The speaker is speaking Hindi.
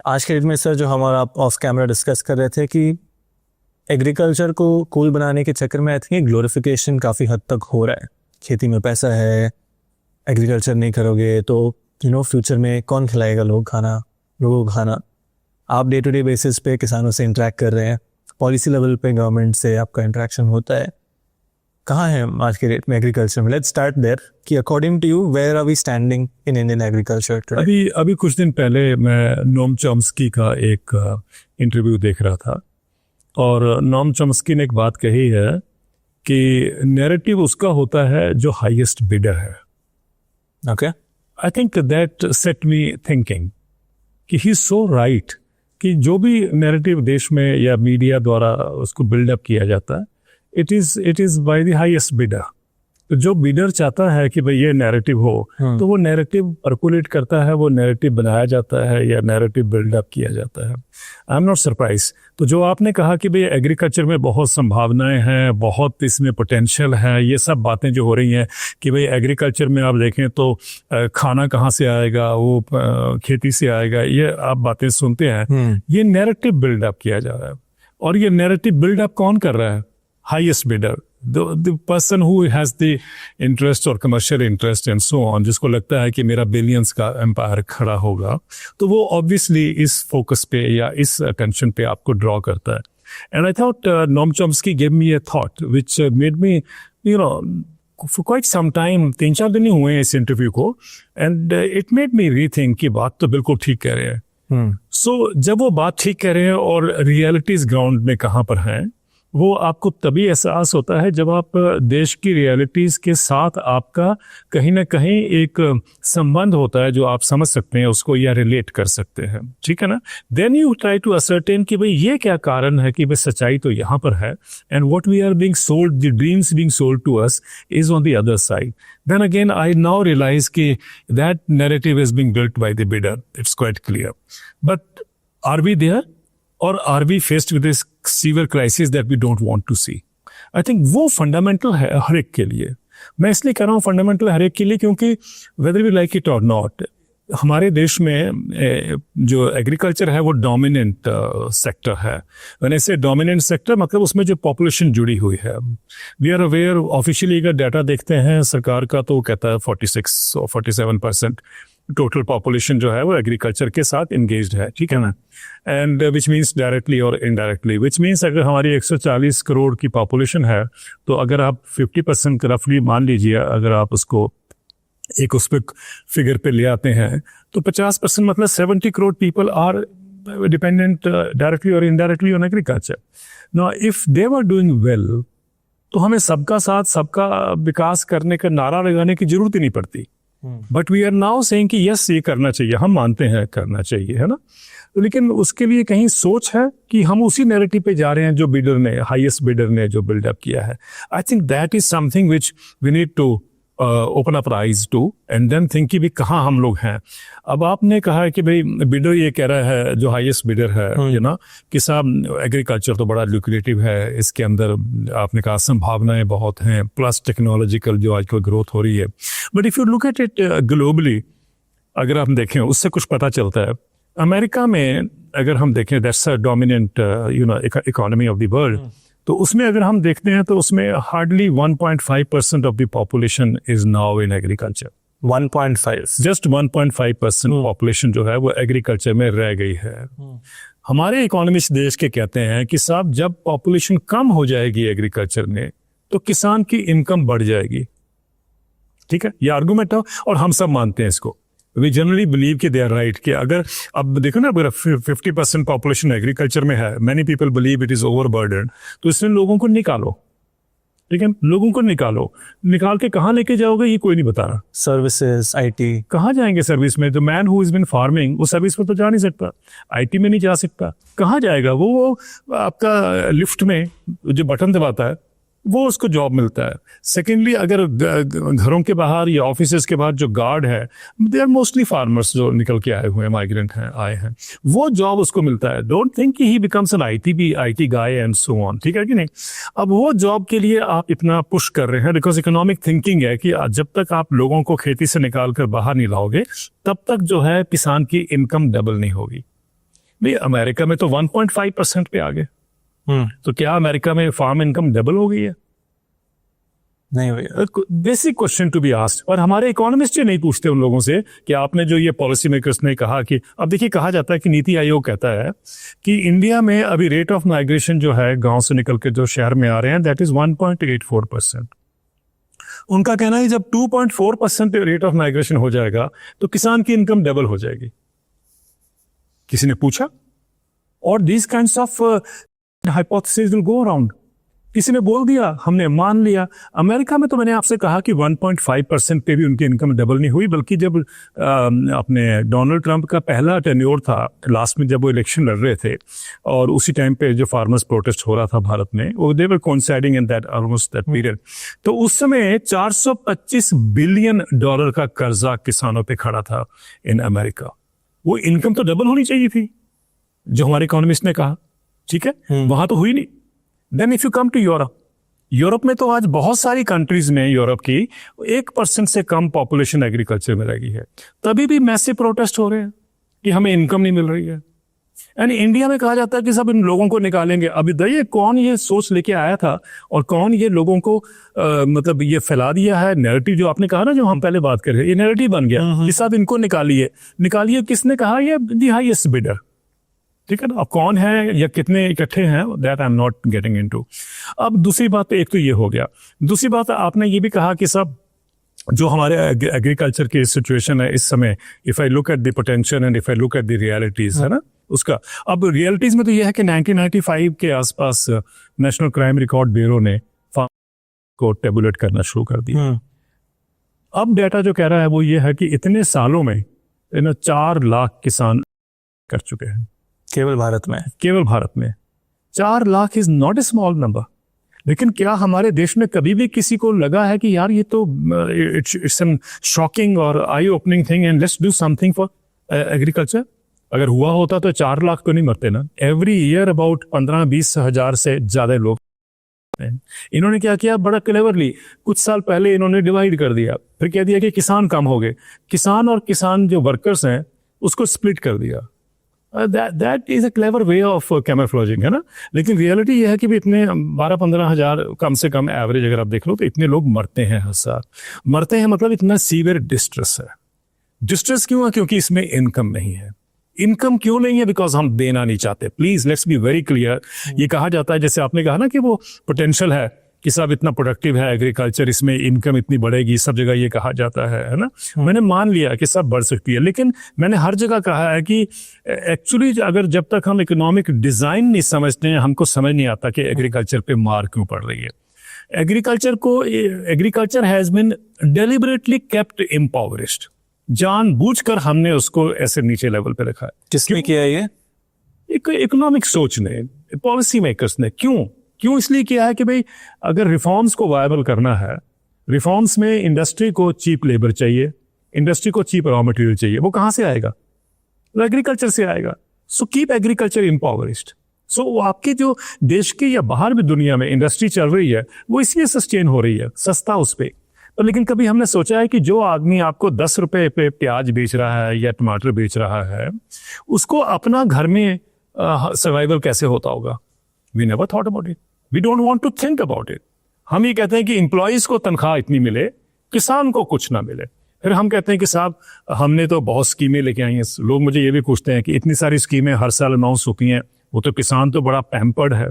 आज के डेट में सर जो हमारा आप ऑफ कैमरा डिस्कस कर रहे थे कि एग्रीकल्चर को कूल बनाने के चक्कर में आई थिंक ग्लोरिफिकेशन काफ़ी हद तक हो रहा है। खेती में पैसा है, एग्रीकल्चर नहीं करोगे तो फ्यूचर में कौन खिलाएगा लोगों को खाना। आप डे टू डे बेसिस पे किसानों से इंटरेक्ट कर रहे हैं, पॉलिसी लेवल पे गवर्नमेंट से आपका इंटरेक्शन होता है। कहाँ है आज के डेट में एग्रीकल्चर में? लेट्स स्टार्ट देयर कि according to you where are we standing in Indian agriculture today? अभी कुछ दिन पहले मैं नोम चॉम्स्की का एक इंटरव्यू देख रहा था और नोम चॉम्स्की ने एक बात कही है कि नैरेटिव उसका होता है जो हाईएस्ट बिडर है। Okay, I think that set me thinking कि ही इज सो राइट कि जो भी नैरेटिव देश में या मीडिया द्वारा उसको बिल्डअप किया जाता है, it is by the highest bidder. तो जो बिडर चाहता है कि भाई ये नैरेटिव हो, तो वो नैरेटिव पर्कुलेट करता है, वो नैरेटिव बनाया जाता है या नैरेटिव बिल्डअप किया जाता है। I am not surprise. तो जो आपने कहा कि भाई एग्रीकल्चर में बहुत संभावनाएं हैं, बहुत इसमें पोटेंशियल है, ये सब बातें जो हो रही हैं कि भाई एग्रीकल्चर में आप देखें तो खाना कहाँ से आएगा, वो खेती से आएगा, ये आप बातें सुनते हैं। ये नैरेटिव बिल्डअप किया जा रहा है और ये नैरेटिव बिल्डअप कौन कर रहा है? Highest bidder, the person who has the interest और commercial interest and so on, जिसको लगता है कि मेरा बिलियंस का एम्पायर खड़ा होगा, तो वो obviously इस फोकस पे या इस अटेंशन पे आपको ड्रॉ करता है। And I thought Noam Chomsky gave me a thought which made me, for quite some time, 3-4 दिन ही हुए हैं इस इंटरव्यू को, and it made me rethink कि बात तो बिल्कुल ठीक कह रहे हैं। So जब वो बात ठीक कह रहे हैं और रियलिटीज ग्राउंड में कहाँ पर हैं, वो आपको तभी एहसास होता है जब आप देश की रियलिटीज के साथ आपका कहीं ना कहीं एक संबंध होता है जो आप समझ सकते हैं उसको या रिलेट कर सकते हैं, ठीक है ना। Then you try to ascertain कि भाई ये क्या कारण है कि भाई सच्चाई तो यहाँ पर है, and what we are being sold, the dreams being sold to us is on the other side. Then again I now realise कि that narrative is being built by the bidder, it's quite clear. But are we there or are we faced with this severe crisis that we don't want to see? I think वो फंडामेंटल है हर एक के लिए। मैं इसलिए कह रहा हूँ फंडामेंटल हर एक के लिए क्योंकि whether we like it or not, हमारे देश में जो एग्रीकल्चर है वो डोमिनेंट सेक्टर है। When I say dominant sector मतलब उसमें जो पॉपुलेशन जुड़ी हुई है। वी आर अवेयर, ऑफिशियली अगर डाटा देखते हैं सरकार का तो वो कहता है 46 और 47% टोटल पॉपुलेशन जो है वो एग्रीकल्चर के साथ इंगेज्ड है, ठीक है ना। एंड विच मीन्स डायरेक्टली और इनडायरेक्टली, विच मीन्स अगर हमारी 140 करोड़ की पॉपुलेशन है तो अगर आप 50% रफली मान लीजिए, अगर आप उसको एक उस पर फिगर पे ले आते हैं तो 50% मतलब 70 crore people are dependent directly और indirectly on agriculture. Now if they were doing well तो हमें सबका साथ सबका विकास करने का नारा लगाने की जरूरत ही नहीं पड़ती। But we are now saying कि यस ये करना चाहिए, हम मानते हैं करना चाहिए, है ना। लेकिन उसके लिए कहीं सोच है कि हम उसी नैरेटिव पे जा रहे हैं जो बिडर ने, हाईएस्ट बिडर ने जो बिल्डअप किया है। I think that is something which we need to open up eyes to and then think कि भी कहाँ हम लोग हैं। अब आपने कहा है कि भाई बिडर ये कह रहा है जो हाईएस्ट बिडर है, यू नो, कि साहब एग्रीकल्चर तो बड़ा ल्यूक्रेटिव है, इसके अंदर आपने कहा संभावनाएं बहुत हैं, प्लस टेक्नोलॉजिकल जो आजकल ग्रोथ हो रही है। But if you look at it globally, अगर आप देखें उससे कुछ पता चलता है। अमेरिका में अगर हम देखें, that's a dominant economy of the world, तो उसमें अगर हम देखते हैं तो उसमें hardly 1.5% of the population is now in agriculture. 1.5, just 1.5% population जो है वो एग्रीकल्चर में रह गई है। हमारे इकोनॉमिस्ट देश के कहते हैं कि साहब जब पॉपुलेशन कम हो जाएगी एग्रीकल्चर में तो किसान की इनकम बढ़ जाएगी, ठीक है, ये आर्गुमेंट है और हम सब मानते हैं इसको। वी जनरली बिलीव कि दे आर राइट कि अगर अब देखो ना, अगर 50% पॉपुलेशन एग्रीकल्चर में है, many people believe it is overburden, तो इसमें लोगों को निकालो, ठीक है, लोगों को निकाल के कहाँ लेके जाओगे ये कोई नहीं बता रहा। सर्विसेज, आईटी, कहाँ जाएंगे सर्विस में? The man who is been farming वो सर्विस पर तो जा नहीं सकता, आईटी में नहीं जा सकता, कहाँ जाएगा वो आपका लिफ्ट में जो बटन दबाता है वो उसको जॉब मिलता है। सेकेंडली, अगर घरों के बाहर या ऑफिसेज के बाहर जो गार्ड है, दे आर मोस्टली फार्मर्स जो निकल के आए हुए हैं, माइग्रेंट हैं, आए हैं, वो जॉब उसको मिलता है। डोंट थिंक कि ही becomes an IT guy and so on, ठीक है कि नहीं। अब वो जॉब के लिए आप इतना पुश कर रहे हैं बिकॉज इकोनॉमिक थिंकिंग है कि जब तक आप लोगों को खेती से निकाल कर बाहर नहीं लाओगे तब तक जो है किसान की इनकम डबल नहीं होगी। भाई अमेरिका में तो 1.5% पे आ गए, तो क्या अमेरिका में फार्म इनकम डबल हो गई है? नहीं भैया। Basic question to be asked. और हमारे इकोनॉमिस्ट ये नहीं पूछते उन लोगों से कि आपने जो ये पॉलिसी मेकर्स ने कहा कि, अब देखिए कहा जाता है कि नीति आयोग कहता है कि इंडिया में अभी रेट ऑफ माइग्रेशन जो है गांव से निकल के जो शहर में आ रहे हैं, दैट इज 1.84%। उनका कहना है जब 2.4% रेट ऑफ माइग्रेशन हो जाएगा तो किसान की इनकम डबल हो जाएगी। किसी ने पूछा? और this kinds of hypothesis will go around. किसी ने बोल दिया, हमने मान लिया। अमेरिका में तो मैंने आपसे कहा कि 1.5% पे भी उनकी इनकम डबल नहीं हुई, बल्कि जब अपने डोनाल्ड ट्रंप का पहला टेन्योर था, लास्ट में जब वो इलेक्शन लड़ रहे थे, और उसी टाइम पे जो फार्मर्स प्रोटेस्ट हो रहा था भारत में, वो they were coinciding in that almost that period. तो उस समय $425 बिलियन का कर्जा किसानों पे खड़ा था इन अमेरिका। वो इनकम तो डबल होनी चाहिए थी, जो हमारे इकोनॉमिस्ट ने कहा, ठीक है, वहां तो हुई नहीं। Then if you come to Europe, Europe में तो आज बहुत सारी कंट्रीज में यूरोप की 1% से कम पॉपुलेशन एग्रीकल्चर में रह गई है, तभी भी मैसिव प्रोटेस्ट हो रहे हैं कि हमें इनकम नहीं मिल रही है। एंड इंडिया में कहा जाता है कि सब इन लोगों को निकालेंगे। अभी देखिए कौन ये सोच लेके आया था और कौन ये लोगों को मतलब ये फैला दिया है नैरेटिव, जो आपने कहा ना, जो हम पहले बात कर रहे हैं, ये नैरेटिव बन गया कि सब इनको निकालिए। किसने कहा? ये द हाईएस्ट बिडर, ठीक है ना। अब कौन है या कितने इकट्ठे हैं, that I am not getting into. अब दूसरी बात, एक तो ये हो गया। दूसरी बात, आपने ये भी कहा कि सब जो हमारे एग्रीकल्चर की सिचुएशन है इस समय, if I look at the potential and if I look at the realities, है ना उसका। अब रियलिटीज में तो ये है कि 1995 के आसपास नेशनल क्राइम रिकॉर्ड ब्यूरो ने फार्म को टेबुलेट करना शुरू कर दिया। अब डाटा जो कह रहा है वो ये है कि इतने सालों में 4 लाख किसान कर चुके हैं केवल भारत में। केवल भारत में 4 lakh is not a small number. लेकिन क्या हमारे देश में कभी भी किसी को लगा है कि यार ये तो इट्स एन शॉकिंग और eye opening thing and let's do something for agriculture? अगर हुआ होता तो 4 लाख तो नहीं मरते ना। एवरी ईयर अबाउट 15-20 हजार से ज्यादा लोग। इन्होंने क्या किया? बड़ा क्लेवरली कुछ साल पहले इन्होंने डिवाइड कर दिया, फिर कह दिया कि किसान कम हो गए, किसान और किसान जो वर्कर्स हैं उसको स्प्लिट कर दिया। That is a clever way of camouflaging, है ना। लेकिन रियलिटी ये है कि भी इतने 12-15 हजार कम से कम एवरेज अगर आप देख लो तो इतने लोग मरते हैं हर साल। मरते हैं मतलब इतना सीवियर डिस्ट्रेस है। डिस्ट्रेस क्यों है? क्योंकि इसमें इनकम नहीं है। इनकम क्यों नहीं है? बिकॉज हम देना नहीं चाहते। Please let's be very clear. ये कहा जाता है, जैसे आपने कहा ना कि वो पोटेंशियल है कि सब इतना प्रोडक्टिव है एग्रीकल्चर, इसमें इनकम इतनी बढ़ेगी, सब जगह ये कहा जाता है ना। मैंने मान लिया कि सब बढ़ सकती है, लेकिन मैंने हर जगह कहा है कि एक्चुअली अगर जब तक हम इकोनॉमिक डिजाइन नहीं समझते हैं, हमको समझ नहीं आता कि एग्रीकल्चर पे मार क्यों पड़ रही है। Agriculture has been deliberately kept impoverished. जानबूझकर हमने उसको ऐसे नीचे लेवल पे रखा है। किसने किया ये? इकोनॉमिक सोच ने, पॉलिसी मेकर्स ने। क्यों इसलिए किया है कि भाई अगर रिफॉर्म्स को वायबल करना है, रिफॉर्म्स में इंडस्ट्री को चीप लेबर चाहिए, इंडस्ट्री को चीप रॉ मटेरियल चाहिए। वो कहां से आएगा? एग्रीकल्चर से आएगा। So keep agriculture इम्पावरिश्ड। सो आपके जो देश की या बाहर भी दुनिया में इंडस्ट्री चल रही है वो इसलिए सस्टेन हो रही है, सस्ता उस पे। तो लेकिन कभी हमने सोचा है कि जो आदमी आपको 10 रुपए पे प्याज बेच रहा है या टमाटर बेच रहा है, उसको अपना घर में सर्वाइवल कैसे होता होगा? We never thought about it. We don't want to think about it. हम ये कहते हैं कि एम्प्लॉइज को तनख्वाह इतनी मिले, किसान को कुछ ना मिले। फिर हम कहते हैं कि साहब हमने तो बहुत स्कीमें लेके आई हैं। लोग मुझे ये भी पूछते हैं कि इतनी सारी स्कीमें हर साल अनाउंस होती हैं, वो तो किसान तो बड़ा पैम्पर्ड है।